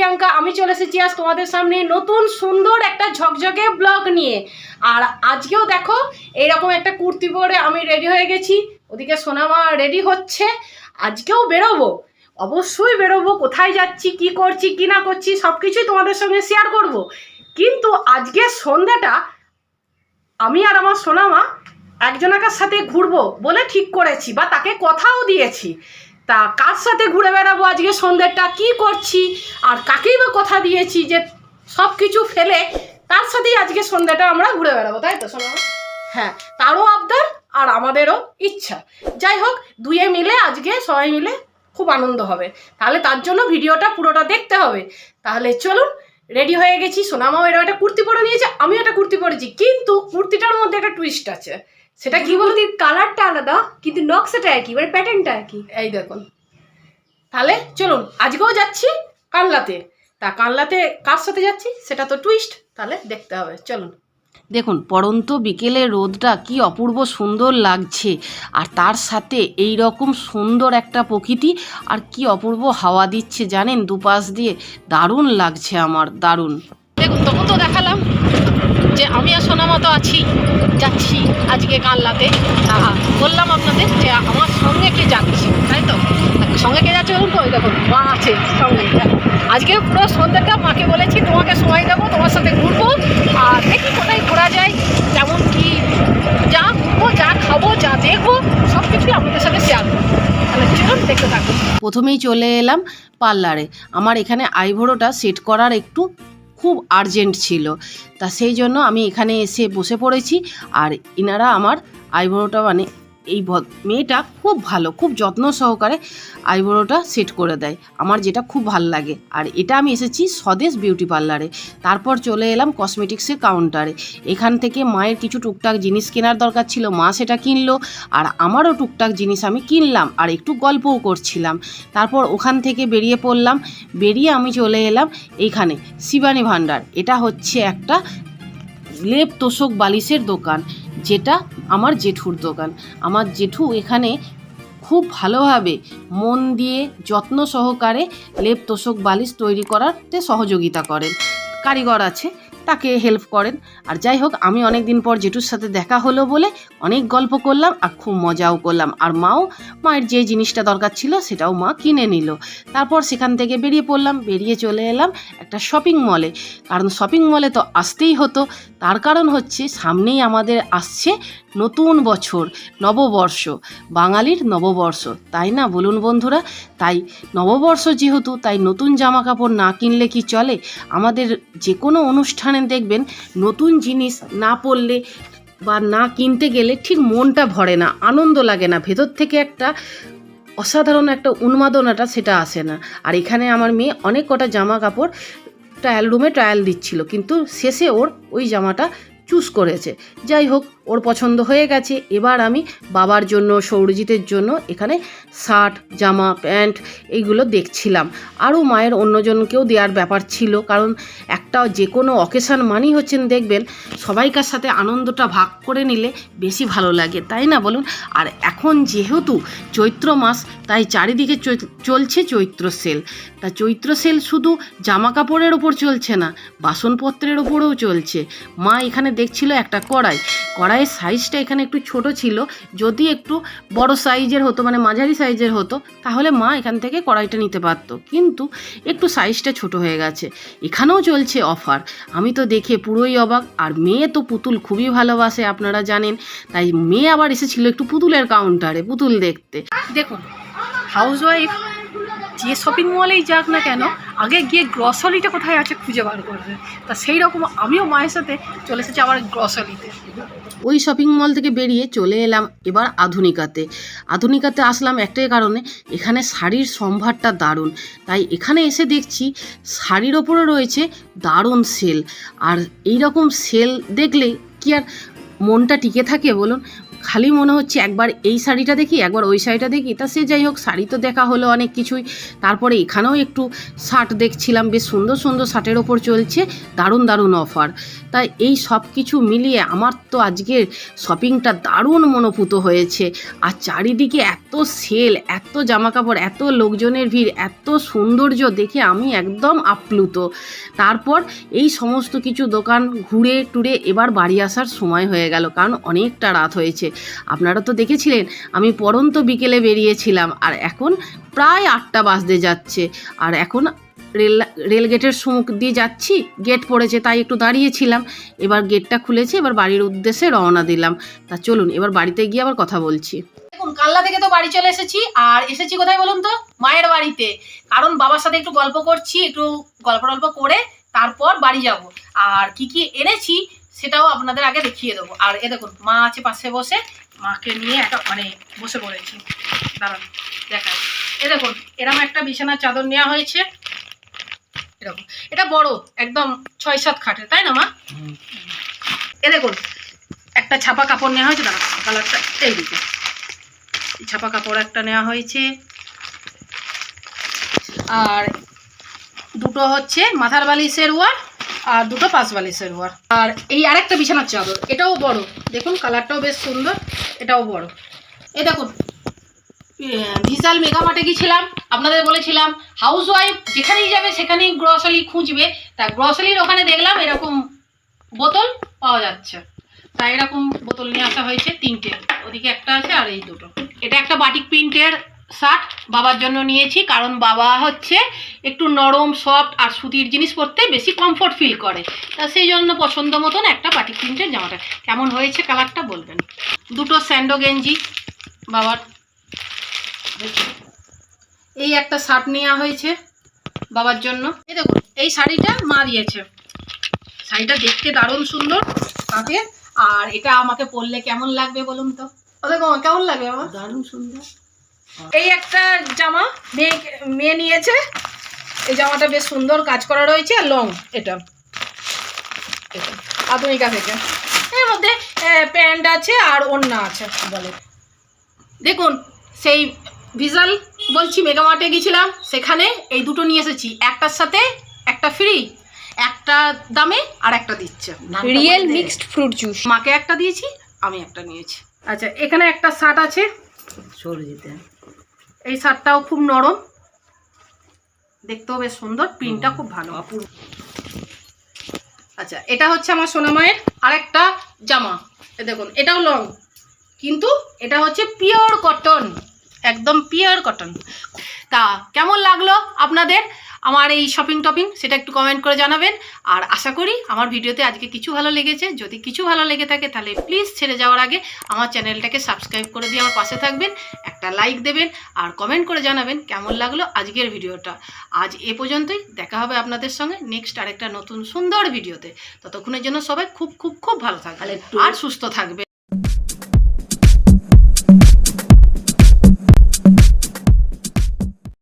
প্রিয়াঙ্কা। আমি চলে এসেছি আজ তোমাদের সামনে নতুন সুন্দর একটা ঝকঝকে ব্লগ নিয়ে। আর আজকেও দেখো এইরকম একটা কুর্তি পরে আমি রেডি হয়ে গেছি, ওদিকে সোনামা রেডি হচ্ছে। আজকেও বেরোবো, অবশ্যই বেরোবো। কোথায় যাচ্ছি, কি করছি, কি না করছি সব কিছুই তোমাদের সঙ্গে শেয়ার করব। কিন্তু আজকে সন্ধ্যাটা আমি আর আমার সোনামা একজনের সাথে ঘুরবো বলে ঠিক করেছি, বা তাকে কথাও দিয়েছি। তা কার সাথে ঘুরে বেড়াবো আজকে সন্ধ্যাটা, কি করছি আর কাকেই বা কথা দিয়েছি যে সব কিছু ফেলে তার সাথেই আজকে সন্ধ্যাটা আমরা ঘুরে বেড়াবো, তাই তো সোনামা? হ্যাঁ, তারও আবদার আর আমাদেরও ইচ্ছা। যাই হোক, দুয়ে মিলে আজকে সবাই মিলে খুব আনন্দ হবে। তাহলে তার জন্য ভিডিওটা পুরোটা দেখতে হবে। তাহলে চলুন, রেডি হয়ে গেছি। সোনামাও এরকম একটা কুর্তি পরে নিয়েছে, আমিও একটা কুর্তি পরেছি, কিন্তু কুর্তিটার মধ্যে একটা টুইস্ট আছে। সেটা কি বলতে, কালারটা আলাদা কিন্তু নকশাটা একই, মানে প্যাটার্নটা একই। এই দেখুন। তাহলে চলুন, আজকেও যাচ্ছি কানলাতে। তা কানলাতে কার সাথে যাচ্ছি সেটা তো টুইস্ট, তাহলে দেখতে হবে। চলুন। দেখুন, পড়ন্ত বিকেলে রোদটা কি অপূর্ব সুন্দর লাগছে, আর তার সাথে এই রকম সুন্দর একটা প্রকৃতি, আর কি অপূর্ব হাওয়া দিচ্ছে জানেন দুপাশ দিয়ে। দারুণ লাগছে আমার, দারুণ। দেখুন, তখন তো দেখালাম যে আমি আর সোনামা তো আছি, যাচ্ছি আজকে কানলাতে। বললাম আপনাদের যে আমার সঙ্গে কে যাচ্ছে, তাই তো? সঙ্গে কে যাচ্ছে বলুন তো? ওই দেখুন, মা আছে সঙ্গে। আজকে পুরো সন্ধ্যাটা মাকে বলেছি তোমাকে সময় দেবো, তোমার সাথে ঘুরবো, আর দেখি কোথায় ঘোরা যায়, যেমন কি যা ঘুরবো, যা খাবো, যা দেখবো সব কিছুই আপনাদের সাথে শেয়ার করবো। তাহলে চলুন দেখতে থাকুন। প্রথমেই চলে এলাম পার্লারে। আমার এখানে আইব্রোটা সেট করার একটু খুব আর্জেন্ট ছিল, তা সেই জন্য আমি এখানে এসে বসে পড়েছি। আর ইনারা আমার আইব্রোটা, মানে এই মেয়েটা খুব ভালো, খুব যত্ন সহকারে আইব্রোটা সেট করে দেয়, আমার যেটা খুব ভাল লাগে। আর এটা আমি এসেছি স্বদেশ বিউটি পার্লারে। তারপর চলে এলাম কসমেটিক্সের কাউন্টারে। এখান থেকে মায়ের কিছু টুকটাক জিনিস কেনার দরকার ছিল, মা সেটা কিনলো, আর আমারও টুকটাক জিনিস আমি কিনলাম, আর একটু গল্পও করছিলাম। তারপর ওখান থেকে বেরিয়ে পড়লাম। বেরিয়ে আমি চলে এলাম এইখানে শিবানী ভান্ডার। এটা হচ্ছে একটা লেপ তোষক বালিশের দোকান, যেটা আমার জেঠুর দোকান। আমার জেঠু এখানে খুব ভালোভাবে মন দিয়ে যত্ন সহকারে লেপ তোষক বালিশ তৈরি করাতে সহযোগিতা করেন। কারিগর আছে, তাকে হেল্প করেন। আর যাই হোক, আমি অনেক দিন পর জেঠুর সাথে দেখা হলো বলে অনেক গল্প করলাম, আর খুব মজাও করলাম। আর মায়ের যে জিনিসটা দরকার ছিল সেটাও মা কিনে নিল। তারপর সেখান থেকে বেরিয়ে পড়লাম। বেরিয়ে চলে এলাম একটা শপিং মলে, কারণ শপিং মলে তো আসতেই হতো। তার কারণ হচ্ছে সামনেই আমাদের আসছে নতুন বছর, নববর্ষ, বাঙালির নববর্ষ, তাই না বলুন বন্ধুরা? তাই নববর্ষ যেহেতু, তাই নতুন জামা কাপড় না কিনলে কি চলে? আমাদের যে কোনো অনুষ্ঠানে দেখবেন নতুন জিনিস না পরলে বা না কিনতে গেলে ঠিক মনটা ভরে না, আনন্দ লাগে না, ভেতর থেকে একটা অসাধারণ একটা উন্মাদনাটা সেটা আসে না। আর এখানে আমার মেয়ে অনেক কটা জামা কাপড় ট্রায়াল রুমে ট্রায়াল দিচ্ছিল, কিন্তু শেষে ওর ওই জামাটা চুজ করেছে। যাই হোক, ওর পছন্দ হয়ে গেছে। এবার আমি বাবার জন্য, সৌরজিতের জন্য এখানে শার্ট, জামা, প্যান্ট এইগুলো দেখছিলাম। আরও মায়ের অন্যজনকেও দেওয়ার ব্যাপার ছিল, কারণ একটা যে কোনো অকেশান মানেই হচ্ছেন দেখবেন সবাইকার সাথে আনন্দটা ভাগ করে নিলে বেশি ভালো লাগে, তাই না বলুন? আর এখন যেহেতু চৈত্র মাস, তাই চারিদিকে চলছে চৈত্র সেল। তা চৈত্র সেল শুধু জামা কাপড়ের ওপর চলছে না, বাসনপত্রের ওপরেও চলছে। মা এখানে দেখছিল একটা কড়াইয়ের সাইজটা এখানে একটু ছোট ছিল, যদি একটু বড় সাইজের হতো, মানে মাঝারি সাইজের হতো, তাহলে মা এখান থেকে কড়াইটা নিতে পারতো, কিন্তু একটু সাইজটা ছোট হয়ে গেছে। এখানেও চলছে অফার। আমি তো দেখে পুরোই অবাক। আর মেয়ে তো পুতুল খুবই ভালোবাসে, আপনারা জানেন, তাই মেয়ে আবার এসেছিল একটু পুতুলের কাউন্টারে পুতুল দেখতে। দেখুন, হাউসওয়াইফ যে শপিং মলেই যাক না কেন, আগে গিয়ে গ্রসারিটা কোথায় আছে খুঁজে বার করবে। তা সেই রকম আমিও মায়ের সাথে চলে এসেছি আবার গ্রসারিতে। ওই শপিং মল থেকে বেরিয়ে চলে এলাম এবার আধুনিকাতে আসলাম একটাই কারণে, এখানে শাড়ির সম্ভারটা দারুণ। তাই এখানে এসে দেখছি শাড়ির ওপরে রয়েছে দারুণ সেল। আর এই রকম সেল দেখলে কি আর মনটা টিকে থাকে বলুন? খালি মনে হচ্ছে একবার এই শাড়িটা দেখি, একবার ওই শাড়িটা দেখি। তা সে যাই হোক, শাড়ি তো দেখা হলো অনেক কিছুই। তারপরে এখানেও একটু শার্ট দেখছিলাম, বেশ সুন্দর সুন্দর শার্টের ওপর চলছে দারুণ দারুণ অফার। তাই এই সব কিছু মিলিয়ে আমার তো আজকের শপিংটা দারুণ মনোপুত হয়েছে। আর চারিদিকে এত সেল, এত জামাকাপড়, এত লোকজনের ভিড়, এত সৌন্দর্য দেখে আমি একদম আপ্লুত। তারপর এই সমস্ত কিছু দোকান ঘুরে টুরে এবার বাড়ি আসার সময় হয়ে গেল, কারণ অনেকটা রাত হয়েছে। আপনারা তো দেখেছিলেন আমি পড়ন্ত বিকেলে বেরিয়েছিলাম, আর এখন প্রায় 8টা বাজতে যাচ্ছে। আর এখন রেল গেটের সম্মুখ দিয়ে যাচ্ছি, গেট পড়েছে তাই একটু দাঁড়িয়েছিলাম। এবার গেটটা খুলেছে, এবার বাড়ির উদ্দেশ্যে রওনা দিলাম। তা চলুন এবার বাড়িতে গিয়ে আবার কথা বলছি। দেখুন কালনা থেকে তো বাড়ি চলে এসেছি, আর এসেছি কোথায় বলুন তো? মায়ের বাড়িতে। কারণ বাবার সাথে একটু গল্প করছি, একটু গল্প করে তারপর বাড়ি যাব। আর কি কি এনেছি সেটাও আপনাদের আগে দেখিয়ে দেবো। আর এ দেখুন মা আছে পাশে বসে, মাকে নিয়ে একটা বসে পড়েছি। দাঁড়ান দেখায়। এ দেখুন এরকম একটা বিছানার চাদর নেওয়া হয়েছে, এরকম। এটা বড়, একদম 6-7 খাটের, তাই না মা? এ দেখুন একটা ছাপা কাপড় নেওয়া হয়েছে, দাঁড়া কালারটা এইদিকে। ছাপা কাপড় একটা নেওয়া হয়েছে। আর দুটো হচ্ছে মাথার বালিশের ওয়ার, আর দুটো পাশ বালিশের ওয়ার। আর এই আরেকটা বিছানার চাদর, এটাও বড়, দেখুন কালারটাও বেশ সুন্দর, এটাও বড়। এই দেখুন বিশাল মেগামার্টে গিয়েছিলাম, আপনাদের বলেছিলাম হাউস ওয়াইফ যেখানেই যাবে সেখানেই গ্রসারি খুঁজবে। তা গ্রসারির ওখানে দেখলাম এরকম বোতল পাওয়া যাচ্ছে, তাই এরকম বোতল নিয়ে আসা হয়েছে 3টে। ওদিকে একটা আছে আর এই দুটো। এটা একটা বাটিক প্রিন্টের শার্ট বাবার জন্য নিয়েছি, কারণ বাবা হচ্ছে একটু নরম সফট আর সুতির জিনিস পরতে বেশি কমফোর্ট ফিল করে। তা সেই জন্য পছন্দ মতন একটা বাটিক প্রিন্টের জামাটা। কেমন হয়েছে কালারটা বলবেন। দুটো স্যান্ডো গেঞ্জি বাবার। এই একটা শার্ট নেওয়া হয়েছে বাবার জন্য। এই দেখুন এই শাড়িটা মা দিয়েছে, শাড়িটা দেখতে দারুণ সুন্দর তাতে। আর এটা আমাকে পরলে কেমন লাগবে বলুন তো? দেখো কেমন লাগবে আমার? দারুণ সুন্দর। এই একটা জামা মেয়ে নিয়েছে, এই জামাটা বেশ সুন্দর কাজ করা রয়েছে আর লং। এটা আধুনিকা থেকে, এর মধ্যে প্যান্ট আছে আর ওড়না আছে বলে। দেখুন সেই ভিজাল বলছি মেগামার্টে গিয়েছিলাম, সেখানে এই দুটো নিয়ে এসেছি, একটার সাথে একটা ফ্রি, একটা দামে আর একটা দিচ্ছে। Real mixed fruit juice. মাকে একটা দিয়েছি, আমি একটা নিয়েছি। আচ্ছা এখানে একটা শার্ট আছে, এই শার্টটাও খুব নরম, দেখতেও বেশ সুন্দর, প্রিন্টটা খুব ভালো। আচ্ছা এটা হচ্ছে আমার সোনামায়ের আরেকটা জামা। দেখুন এটাও লং, কিন্তু এটা হচ্ছে পিওর কটন, একদম পিওর কটন। তা কেমন লাগলো আপনাদের আমার এই শপিং টপিং সেটা একটু কমেন্ট করে জানাবেন। আর আশা করি আমার ভিডিওতে আজকে কিছু ভালো লেগেছে। যদি কিছু ভালো লেগে থাকে তাহলে প্লিজ ছেড়ে যাওয়ার আগে আমার চ্যানেলটাকে সাবস্ক্রাইব করে দিয়ে আমার পাশে থাকবেন, একটা লাইক দেবেন আর কমেন্ট করে জানাবেন কেমন লাগলো আজকের ভিডিওটা। আজ এ পর্যন্তই, দেখা হবে আপনাদের সঙ্গে নেক্সট আরেকটা নতুন সুন্দর ভিডিওতে। ততক্ষণের জন্য সবাই খুব খুব খুব ভালো থাকবেন আর সুস্থ থাকবেন।